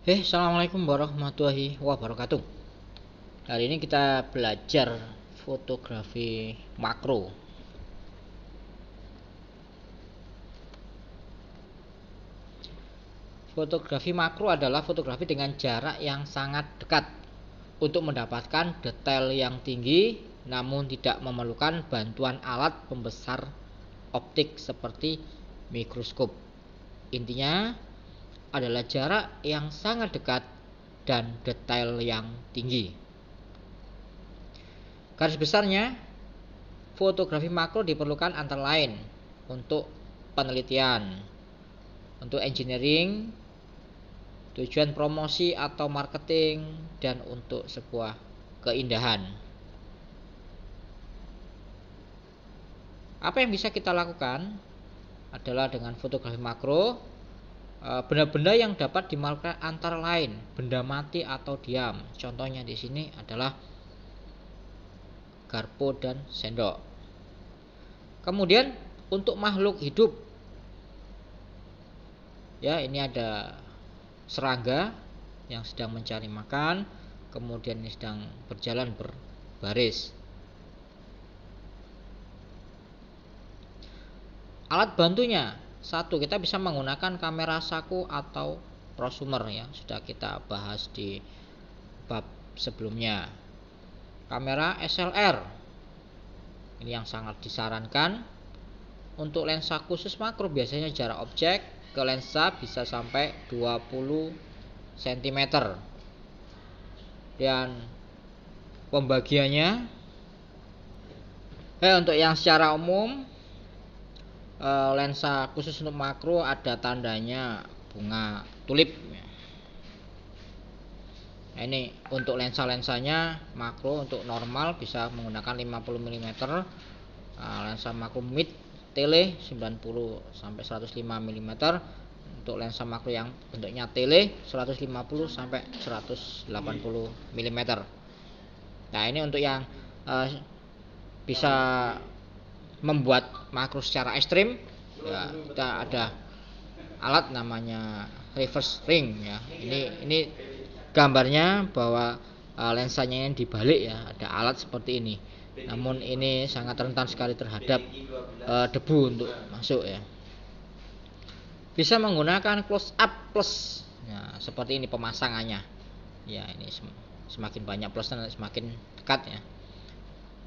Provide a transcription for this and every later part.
Assalamualaikum warahmatullahi wabarakatuh. Hari ini kita belajar fotografi makro. Fotografi makro adalah fotografi dengan jarak yang sangat dekat untuk mendapatkan detail yang tinggi, namun tidak memerlukan bantuan alat pembesar optik seperti mikroskop. Intinya adalah jarak yang sangat dekat dan detail yang tinggi. Garis besarnya, fotografi makro diperlukan antara lain untuk penelitian, untuk engineering, tujuan promosi atau marketing, dan untuk sebuah keindahan. Apa yang bisa kita lakukan adalah dengan fotografi makro, benda-benda yang dapat dimakrokan antara lain benda mati atau diam. Contohnya di sini adalah garpu dan sendok. Kemudian untuk makhluk hidup, ya, ini ada serangga yang sedang mencari makan, kemudian ini sedang berjalan berbaris. Alat bantunya, satu, kita bisa menggunakan kamera saku atau prosumer, ya, sudah kita bahas di bab sebelumnya. Kamera SLR, ini yang sangat disarankan. Untuk lensa khusus makro biasanya jarak objek ke lensa bisa sampai 20 cm. Dan pembagiannya, untuk yang secara umum, lensa khusus untuk makro ada tandanya bunga tulip. Nah, ini untuk lensa-lensanya makro untuk normal bisa menggunakan 50 mm, lensa makro mid tele 90 sampai 105 mm, untuk lensa makro yang bentuknya tele 150 sampai 180 mm. Nah, ini untuk yang bisa membuat makro secara ekstrim, ya, kita ada alat namanya reverse ring, ya. Ini gambarnya bahwa lensanya yang dibalik, ya, ada alat seperti ini. Namun ini sangat rentan sekali terhadap debu untuk masuk, ya. Bisa menggunakan close up plus, ya, seperti ini pemasangannya. Ya, ini semakin banyak plusnya semakin dekat, ya.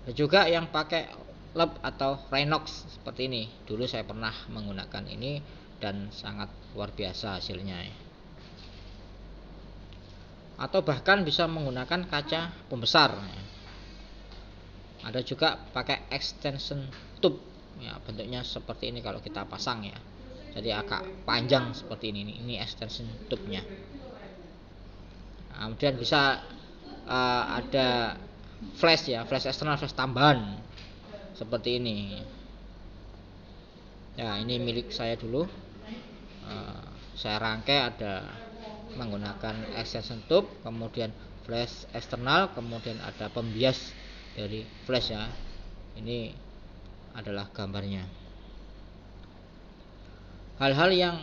Ada juga yang pakai lab atau Rhinox seperti ini. Dulu saya pernah menggunakan ini dan sangat luar biasa hasilnya, ya. Atau bahkan bisa menggunakan kaca pembesar, ya. Ada juga pakai extension tube, ya, bentuknya seperti ini kalau kita pasang, ya. Jadi agak panjang seperti ini. Ini extension tube-nya. Nah, kemudian bisa ada flash, ya, flash eksternal, flash tambahan seperti ini. Ya, ini milik saya dulu. Saya rangkai ada menggunakan extension tube, kemudian flash eksternal, kemudian ada pembias dari flash, ya. Ini adalah gambarnya. Hal-hal yang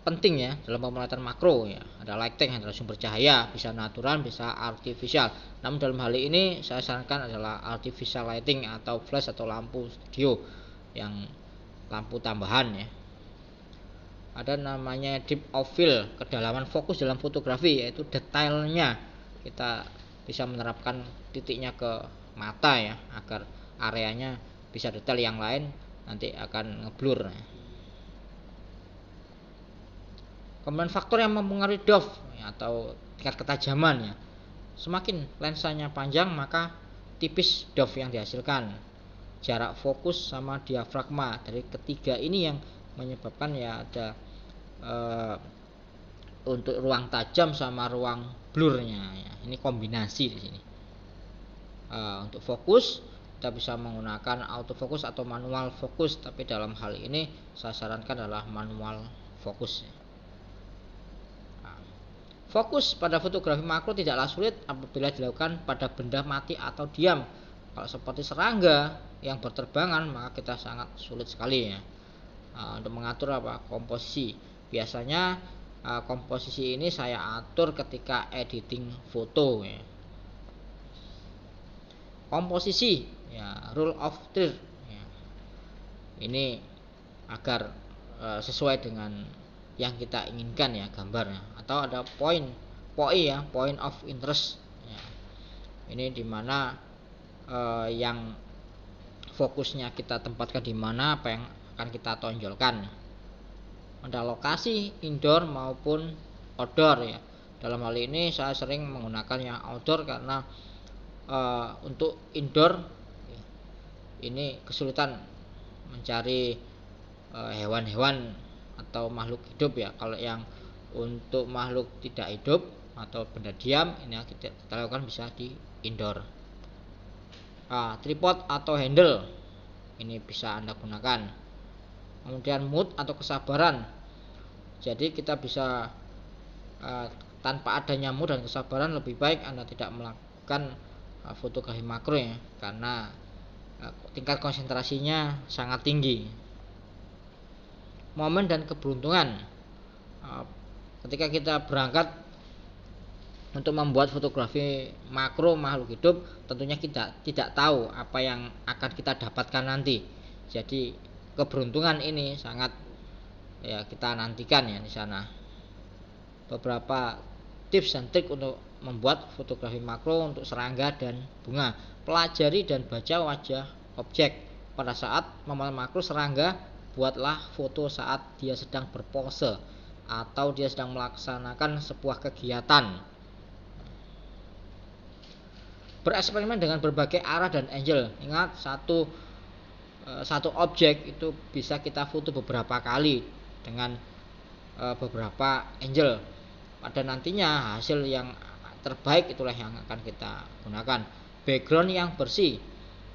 penting, ya, dalam pemotretan makro, ya, ada lighting adalah sumber cahaya, bisa natural, bisa artificial. Namun dalam hal ini saya sarankan adalah artificial lighting atau flash atau lampu studio yang lampu tambahan, ya. Ada namanya deep of field, kedalaman fokus dalam fotografi, yaitu detailnya kita bisa menerapkan titiknya ke mata, ya, agar areanya bisa detail, yang lain nanti akan ngeblur. Kemudian faktor yang mempengaruhi depth, ya, atau tingkat ketajaman, ya. Semakin lensanya panjang maka tipis depth yang dihasilkan. Jarak fokus sama diafragma dari ketiga ini yang menyebabkan, ya, ada untuk ruang tajam sama ruang blurnya, ya. Ini kombinasi di sini. Untuk fokus kita bisa menggunakan autofocus atau manual fokus, tapi dalam hal ini saya sarankan adalah manual fokus. Fokus pada fotografi makro tidaklah sulit apabila dilakukan pada benda mati atau diam. Kalau seperti serangga yang berterbangan maka kita sangat sulit sekali, ya, untuk mengatur komposisi. Biasanya komposisi ini saya atur ketika editing foto ya. Komposisi ya, rule of third ya. Ini agar sesuai dengan yang kita inginkan ya gambarnya, atau ada point of interest ya. Ini dimana yang fokusnya kita tempatkan di mana, apa yang akan kita tonjolkan. Ada lokasi indoor maupun outdoor ya. Dalam hal ini saya sering menggunakan yang outdoor karena untuk indoor ini kesulitan mencari hewan-hewan atau makhluk hidup ya. Kalau yang untuk makhluk tidak hidup atau benda diam, ini kita lakukan bisa di indoor. Tripod atau handle ini bisa Anda gunakan. Kemudian mood atau kesabaran, jadi kita bisa tanpa adanya mood dan kesabaran lebih baik Anda tidak melakukan fotografi makro ya, karena tingkat konsentrasinya sangat tinggi. Momen dan keberuntungan, ketika kita berangkat untuk membuat fotografi makro makhluk hidup, tentunya kita tidak tahu apa yang akan kita dapatkan nanti. Jadi keberuntungan ini sangat ya kita nantikan ya di sana. Beberapa tips dan trik untuk membuat fotografi makro untuk serangga dan bunga. Pelajari dan baca wajah objek. Pada saat memotret makro serangga, buatlah foto saat dia sedang berpose atau dia sedang melaksanakan sebuah kegiatan. Bereksperimen dengan berbagai arah dan angle. Ingat, satu objek itu bisa kita foto beberapa kali dengan beberapa angle. Pada nantinya hasil yang terbaik itulah yang akan kita gunakan. Background yang bersih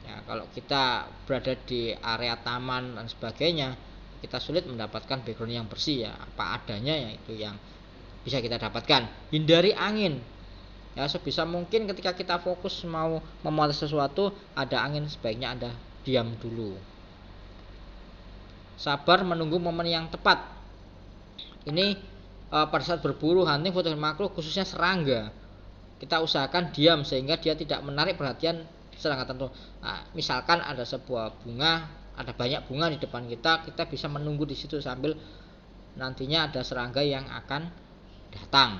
ya, kalau kita berada di area taman dan sebagainya, kita sulit mendapatkan background yang bersih ya, apa adanya ya, itu yang bisa kita dapatkan. Hindari angin ya, sebisa mungkin ketika kita fokus mau memotret sesuatu ada angin, sebaiknya Anda diam dulu. Sabar menunggu momen yang tepat. Ini pada saat berburu, hunting, fotografi makro khususnya serangga, kita usahakan diam sehingga dia tidak menarik perhatian serangga tertentu. Misalkan ada sebuah bunga, ada banyak bunga di depan kita, kita bisa menunggu di situ sambil nantinya ada serangga yang akan datang.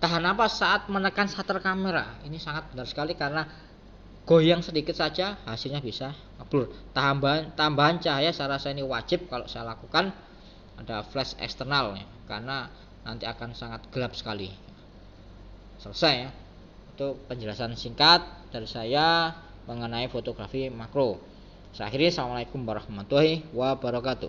Tahan napas saat menekan shutter kamera. Ini sangat benar sekali karena goyang sedikit saja hasilnya bisa ngeblur. Tambahan cahaya saya rasa ini wajib kalau saya lakukan. Ada flash eksternal ya, karena nanti akan sangat gelap sekali. Selesai ya. Itu penjelasan singkat dari saya mengenai fotografi makro. Saya akhiri, assalamualaikum warahmatullahi wabarakatuh.